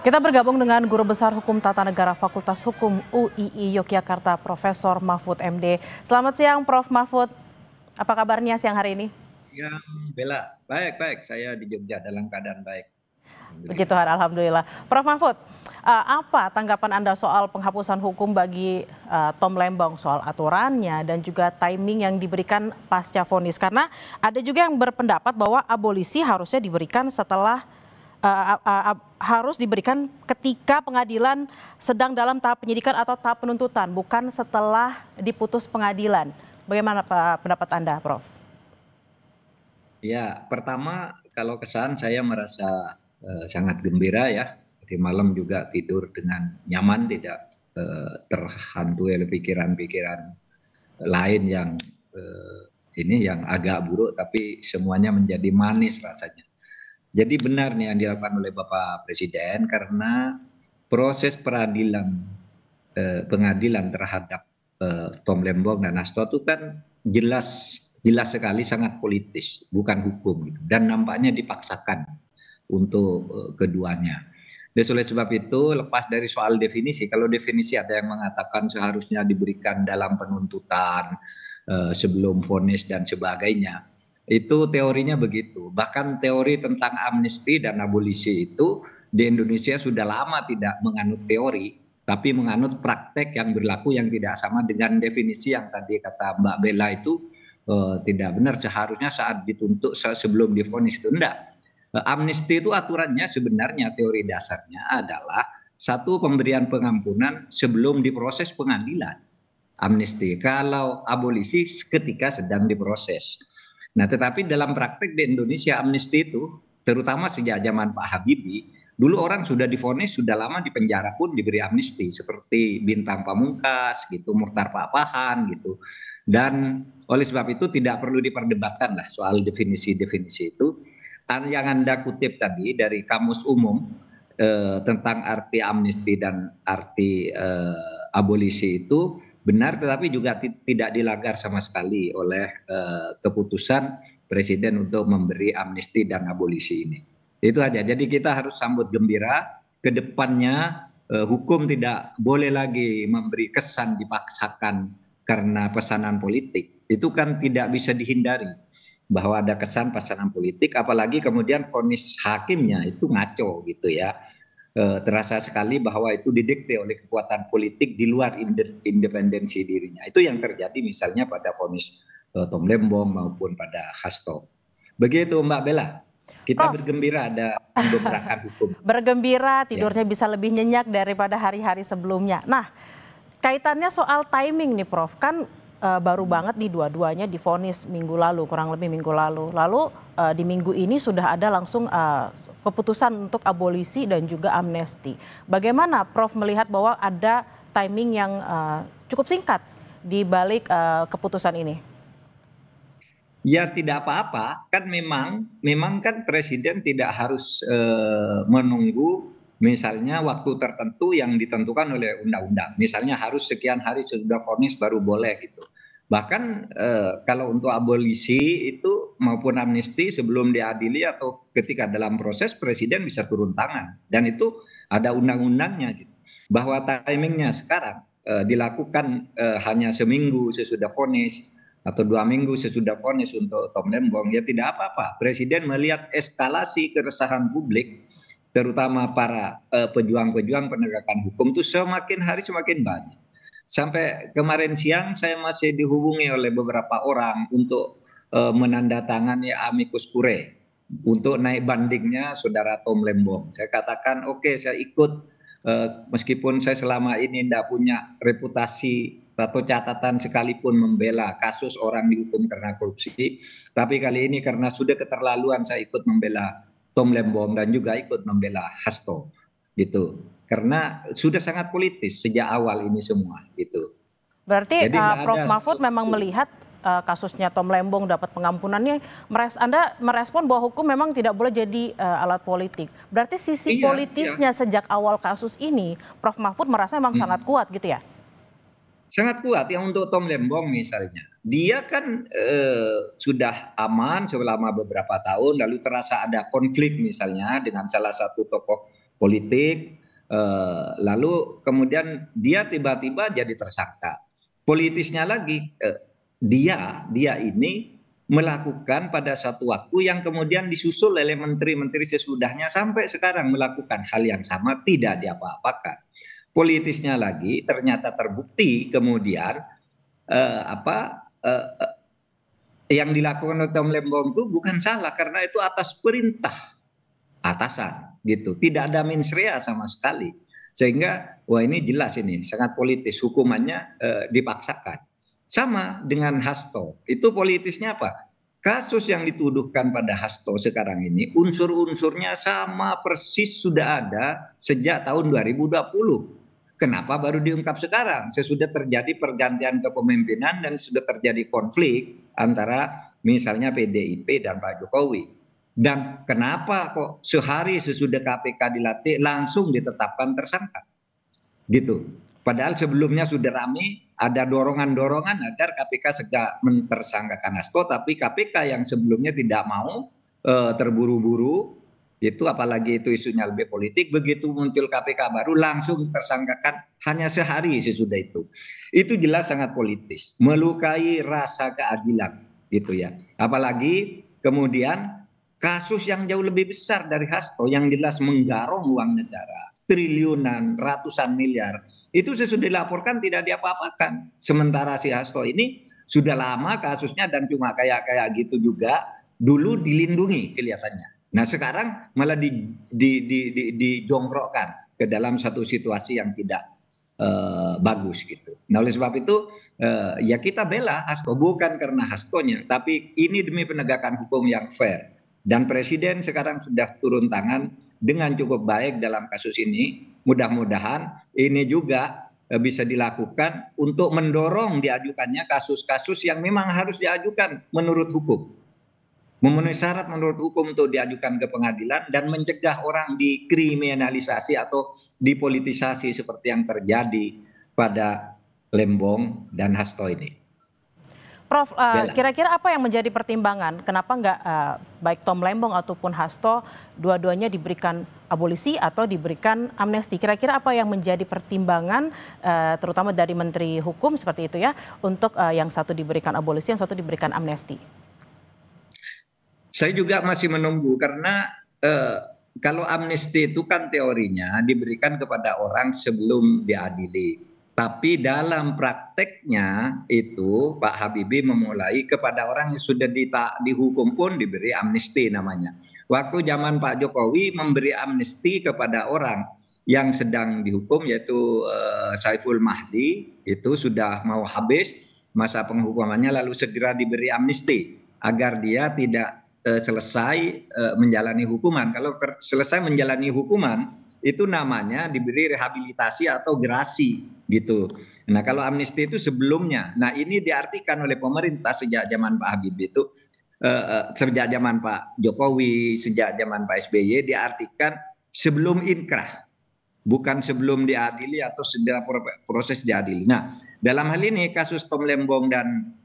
Kita bergabung dengan Guru Besar Hukum Tata Negara Fakultas Hukum UII Yogyakarta, Profesor Mahfud MD. Selamat siang, Prof. Mahfud. Apa kabarnya siang hari ini? Ya, Bella, baik-baik. Saya di Jogja dalam keadaan baik. Puji Alhamdulillah. Tuhan, Alhamdulillah. Prof. Mahfud, apa tanggapan Anda soal penghapusan hukum bagi Tom Lembong, soal aturannya dan juga timing yang diberikan pasca vonis? Karena ada juga yang berpendapat bahwa abolisi harusnya diberikan setelah harus diberikan ketika pengadilan sedang dalam tahap penyidikan atau tahap penuntutan, bukan setelah diputus pengadilan. Bagaimana pendapat Anda, Prof? Ya, pertama kalau kesan saya merasa sangat gembira ya. Di malam juga tidur dengan nyaman, tidak terhantui oleh pikiran-pikiran lain yang ini yang agak buruk, tapi semuanya menjadi manis rasanya. Jadi benar nih yang dilakukan oleh Bapak Presiden karena proses pengadilan terhadap Tom Lembong dan Hasto itu kan jelas sekali sangat politis, bukan hukum gitu. Dan nampaknya dipaksakan untuk keduanya. Dan oleh sebab itu lepas dari soal definisi, kalau definisi ada yang mengatakan seharusnya diberikan dalam penuntutan sebelum vonis dan sebagainya. Itu teorinya begitu. Bahkan teori tentang amnesti dan abolisi itu di Indonesia sudah lama tidak menganut teori, tapi menganut praktek yang berlaku yang tidak sama dengan definisi yang tadi kata Mbak Bella itu tidak benar. Seharusnya saat dituntut sebelum divonis itu enggak. Amnesti itu aturannya sebenarnya teori dasarnya adalah satu pemberian pengampunan sebelum diproses pengadilan. Amnesti. Kalau abolisi ketika sedang diproses. Nah, tetapi dalam praktek di Indonesia amnesti itu, terutama sejak zaman Pak Habibie, dulu orang sudah divonis sudah lama di penjara pun diberi amnesti, seperti Bintang Pamungkas, gitu, Muchtar Pakpahan, gitu. Dan oleh sebab itu tidak perlu diperdebatkan lah soal definisi-definisi itu. Yang Anda kutip tadi dari Kamus Umum tentang arti amnesti dan arti abolisi itu benar, tetapi juga tidak dilanggar sama sekali oleh keputusan Presiden untuk memberi amnesti dan abolisi ini. Itu aja. Jadi kita harus sambut gembira. Ke depannya hukum tidak boleh lagi memberi kesan dipaksakan karena pesanan politik. Itu kan tidak bisa dihindari bahwa ada kesan pesanan politik, apalagi kemudian vonis hakimnya itu ngaco gitu ya. Terasa sekali bahwa itu didikte oleh kekuatan politik di luar independensi dirinya. Itu yang terjadi misalnya pada vonis Tom Lembong maupun pada Hasto. Begitu Mbak Bella, kita Prof, bergembira ada pembebrakan hukum. bergembira Ya. tidurnya bisa lebih nyenyak daripada hari-hari sebelumnya. Nah, kaitannya soal timing nih, Prof. Kan baru banget nih dua-duanya divonis minggu lalu, kurang lebih minggu lalu. Lalu di minggu ini sudah ada langsung keputusan untuk abolisi dan juga amnesti. Bagaimana Prof melihat bahwa ada timing yang cukup singkat di balik keputusan ini? Ya tidak apa-apa, kan memang kan presiden tidak harus menunggu misalnya waktu tertentu yang ditentukan oleh undang-undang. Misalnya harus sekian hari sesudah vonis baru boleh gitu. Bahkan kalau untuk abolisi itu maupun amnesti sebelum diadili atau ketika dalam proses presiden bisa turun tangan dan itu ada undang-undangnya gitu. Bahwa timingnya sekarang dilakukan hanya seminggu sesudah vonis atau 2 minggu sesudah vonis untuk Tom Lembong, ya tidak apa-apa. Presiden melihat eskalasi keresahan publik, terutama para pejuang-pejuang penegakan hukum itu semakin hari semakin banyak. Sampai kemarin siang saya masih dihubungi oleh beberapa orang untuk menandatangani amicus curiae untuk naik bandingnya saudara Tom Lembong. Saya katakan oke, saya ikut meskipun saya selama ini tidak punya reputasi atau catatan sekalipun membela kasus orang dihukum karena korupsi, tapi kali ini karena sudah keterlaluan saya ikut membela Tom Lembong dan juga ikut membela Hasto gitu. Karena sudah sangat politis sejak awal ini semua gitu. Berarti Jadi tidak Prof ada Mahfud memang melihat kasusnya Tom Lembong dapat pengampunannya, Anda merespon bahwa hukum memang tidak boleh jadi alat politik. Berarti sisi iya, iya. politisnya sejak awal kasus ini, Prof Mahfud merasa memang sangat kuat gitu ya? Sangat kuat yang untuk Tom Lembong misalnya. Dia kan sudah aman selama beberapa tahun lalu terasa ada konflik misalnya dengan salah satu tokoh politik, lalu kemudian dia tiba-tiba jadi tersangka. Politisnya lagi, dia ini melakukan pada satu waktu yang kemudian disusul oleh menteri-menteri sesudahnya sampai sekarang melakukan hal yang sama, tidak diapa-apakan. Politisnya lagi ternyata terbukti kemudian apa yang dilakukan oleh Tom Lembong itu bukan salah karena itu atas perintah atasan gitu, tidak ada mens rea sama sekali, sehingga wah ini jelas ini sangat politis, hukumannya dipaksakan. Sama dengan Hasto, itu politisnya apa? Kasus yang dituduhkan pada Hasto sekarang ini unsur-unsurnya sama persis sudah ada sejak tahun 2020. Kenapa baru diungkap sekarang? Sesudah terjadi pergantian kepemimpinan dan sudah terjadi konflik antara misalnya PDIP dan Pak Jokowi. Dan kenapa kok sehari sesudah KPK dilatih langsung ditetapkan tersangka? Gitu. Padahal sebelumnya sudah ramai, ada dorongan-dorongan agar KPK segera mentersangkakan Hasto, tapi KPK yang sebelumnya tidak mau terburu-buru, itu apalagi itu isunya lebih politik, begitu muncul KPK baru langsung tersangkakan hanya sehari sesudah itu. Itu jelas sangat politis, melukai rasa keadilan gitu ya. Apalagi kemudian kasus yang jauh lebih besar dari Hasto yang jelas menggarong uang negara, triliunan, ratusan miliar, itu sesudah dilaporkan tidak diapa-apakan. Sementara si Hasto ini sudah lama kasusnya dan cuma kayak gitu juga, dulu dilindungi kelihatannya. Nah sekarang malah dijongkrokkan ke dalam satu situasi yang tidak bagus gitu. Nah oleh sebab itu ya kita bela Hasto bukan karena Hastonya, tapi ini demi penegakan hukum yang fair. Dan Presiden sekarang sudah turun tangan dengan cukup baik dalam kasus ini. Mudah-mudahan ini juga bisa dilakukan untuk mendorong diajukannya kasus-kasus yang memang harus diajukan menurut hukum. Memenuhi syarat menurut hukum untuk diajukan ke pengadilan dan mencegah orang dikriminalisasi atau dipolitisasi seperti yang terjadi pada Lembong dan Hasto ini. Prof, kira-kira apa yang menjadi pertimbangan kenapa nggak baik Tom Lembong ataupun Hasto dua-duanya diberikan abolisi atau diberikan amnesti? Kira-kira apa yang menjadi pertimbangan terutama dari Menteri Hukum seperti itu ya untuk yang satu diberikan abolisi, yang satu diberikan amnesti? Saya juga masih menunggu karena kalau amnesti itu kan teorinya diberikan kepada orang sebelum diadili. Tapi dalam prakteknya itu Pak Habibie memulai kepada orang yang sudah dihukum pun diberi amnesti namanya. Waktu zaman Pak Jokowi memberi amnesti kepada orang yang sedang dihukum yaitu Saiful Mahdi, itu sudah mau habis masa penghukumannya lalu segera diberi amnesti agar dia tidak selesai menjalani hukuman. Kalau selesai menjalani hukuman itu namanya diberi rehabilitasi atau gerasi gitu. Nah kalau amnesti itu sebelumnya. Nah ini diartikan oleh pemerintah sejak zaman Pak Habibie itu, sejak zaman Pak Jokowi, sejak zaman Pak SBY diartikan sebelum inkrah, bukan sebelum diadili atau sedang proses diadili. Nah dalam hal ini kasus Tom Lembong dan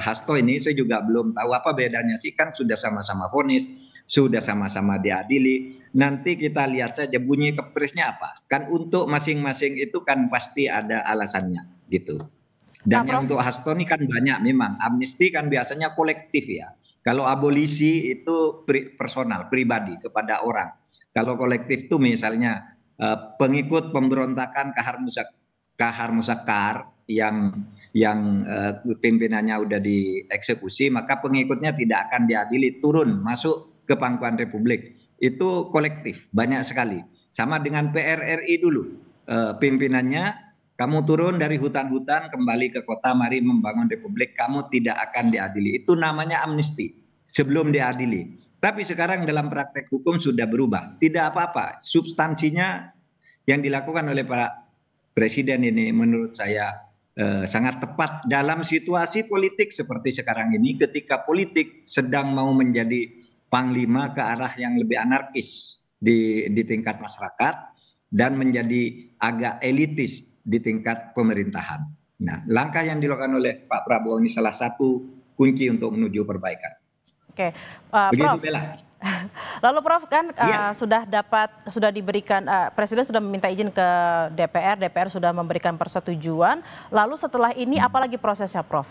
Hasto ini saya juga belum tahu apa bedanya sih, kan sudah sama-sama vonis, sudah sama-sama diadili. Nanti kita lihat saja bunyi kepresnya apa. Kan untuk masing-masing itu kan pasti ada alasannya gitu. Dan yang untuk Hasto ini kan banyak memang. Amnesti kan biasanya kolektif ya. Kalau abolisi itu personal, pribadi kepada orang. Kalau kolektif itu misalnya pengikut pemberontakan Kahar Musakar yang pimpinannya udah dieksekusi, maka pengikutnya tidak akan diadili, turun masuk ke pangkuan Republik. Itu kolektif, banyak sekali. Sama dengan PRRI dulu, pimpinannya kamu turun dari hutan-hutan kembali ke kota, mari membangun Republik, kamu tidak akan diadili. Itu namanya amnesti sebelum diadili. Tapi sekarang dalam praktek hukum sudah berubah, tidak apa-apa. Substansinya yang dilakukan oleh Pak Presiden ini menurut saya sangat tepat dalam situasi politik seperti sekarang ini, ketika politik sedang mau menjadi panglima ke arah yang lebih anarkis di tingkat masyarakat dan menjadi agak elitis di tingkat pemerintahan. Nah, langkah yang dilakukan oleh Pak Prabowo ini salah satu kunci untuk menuju perbaikan. Oke, Begitu Prof. Bella. Lalu Prof kan Iya, sudah diberikan Presiden sudah meminta izin ke DPR, DPR sudah memberikan persetujuan. Lalu setelah ini apalagi prosesnya Prof?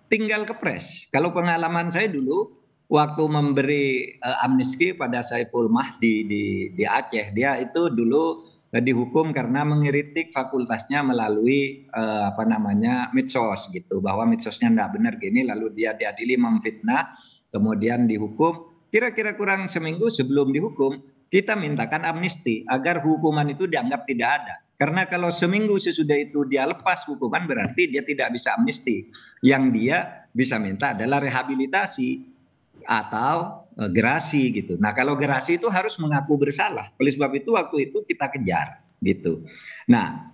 tinggal kepres. Kalau pengalaman saya dulu waktu memberi amnesti pada Saiful Mahdi di Aceh, dia itu dulu dihukum karena mengkritik fakultasnya melalui apa namanya medsos gitu, bahwa medsosnya tidak benar gini, lalu dia diadili memfitnah, kemudian dihukum. Kira-kira kurang seminggu sebelum dihukum, kita mintakan amnesti agar hukuman itu dianggap tidak ada. Karena kalau seminggu sesudah itu dia lepas hukuman, berarti dia tidak bisa amnesti. Yang dia bisa minta adalah rehabilitasi atau gerasi gitu. Nah, kalau gerasi itu harus mengaku bersalah. Oleh sebab itu waktu itu kita kejar gitu. Nah,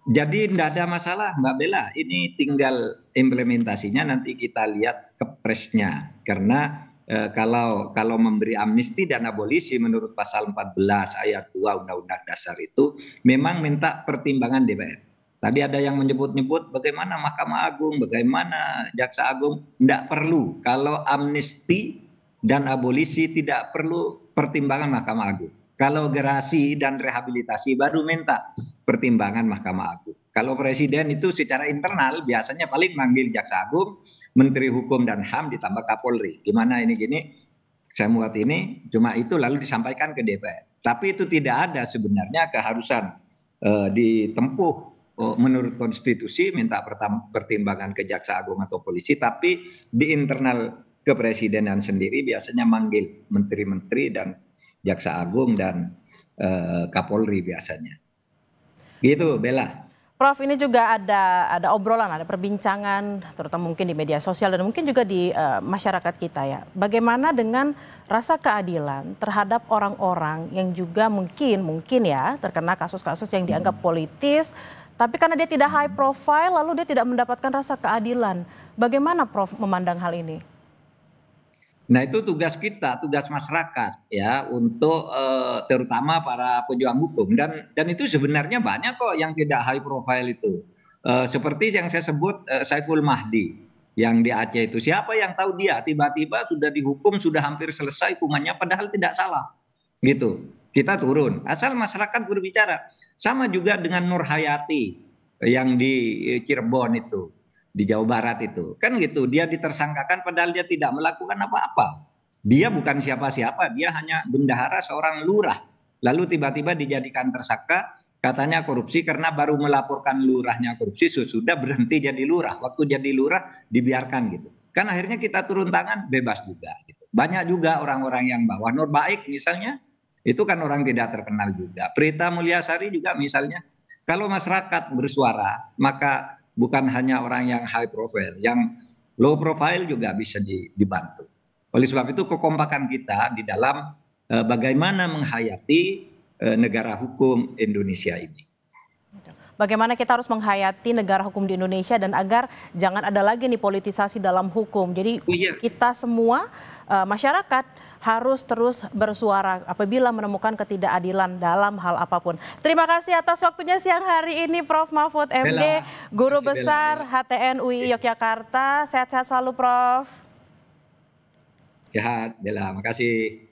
jadi tidak ada masalah Mbak Bella. Ini tinggal implementasinya nanti kita lihat kepresnya. Karena kalau memberi amnesti dan abolisi menurut pasal 14 ayat 2 Undang-Undang Dasar itu memang minta pertimbangan DPR. Tadi ada yang menyebut-nyebut bagaimana Mahkamah Agung, bagaimana Jaksa Agung. Tidak perlu. Kalau amnesti dan abolisi tidak perlu pertimbangan Mahkamah Agung. Kalau gerasi dan rehabilitasi baru minta pertimbangan Mahkamah Agung. Kalau presiden itu secara internal biasanya paling manggil Jaksa Agung, Menteri Hukum dan HAM ditambah Kapolri. Gimana ini gini, saya buat ini, cuma itu lalu disampaikan ke DPR. Tapi itu tidak ada sebenarnya keharusan ditempuh menurut konstitusi minta pertimbangan ke Jaksa Agung atau polisi, tapi di internal kepresidenan sendiri biasanya manggil menteri-menteri dan Jaksa Agung dan Kapolri biasanya. Gitu, Bella. Prof, ini juga ada obrolan, ada perbincangan, terutama mungkin di media sosial dan mungkin juga di masyarakat kita ya. Bagaimana dengan rasa keadilan terhadap orang-orang yang juga mungkin ya terkena kasus-kasus yang dianggap politis, tapi karena dia tidak high profile, lalu dia tidak mendapatkan rasa keadilan. Bagaimana Prof memandang hal ini? Nah, itu tugas kita, tugas masyarakat ya untuk terutama para pejuang hukum dan itu sebenarnya banyak kok yang tidak high profile itu. Seperti yang saya sebut Saiful Mahdi yang di Aceh itu. Siapa yang tahu dia tiba-tiba sudah dihukum, sudah hampir selesai hukumannya padahal tidak salah. Gitu. Kita turun, asal masyarakat berbicara. Sama juga dengan Nur Hayati yang di Cirebon itu, di Jawa Barat itu. Kan gitu, dia ditersangkakan padahal dia tidak melakukan apa-apa. Dia bukan siapa-siapa, dia hanya bendahara seorang lurah. Lalu tiba-tiba dijadikan tersangka, katanya korupsi karena baru melaporkan lurahnya korupsi, sudah berhenti jadi lurah. Waktu jadi lurah dibiarkan gitu. Kan akhirnya kita turun tangan, bebas juga. Gitu. Banyak juga orang-orang yang bawah. Nur Baik misalnya, itu kan orang tidak terkenal juga. Prita Mulyasari juga misalnya. Kalau masyarakat bersuara, maka bukan hanya orang yang high profile, yang low profile juga bisa dibantu. Oleh sebab itu kekompakan kita di dalam bagaimana menghayati negara hukum Indonesia ini. Bagaimana kita harus menghayati negara hukum di Indonesia dan agar jangan ada lagi nih politisasi dalam hukum. Jadi Oh iya, kita semua masyarakat harus terus bersuara apabila menemukan ketidakadilan dalam hal apapun. Terima kasih atas waktunya siang hari ini Prof Mahfud MD, Bella. Guru Terima kasih Bella. Besar HTN UI Yogyakarta. Sehat-sehat selalu Prof. Sehat, Bella. Makasih.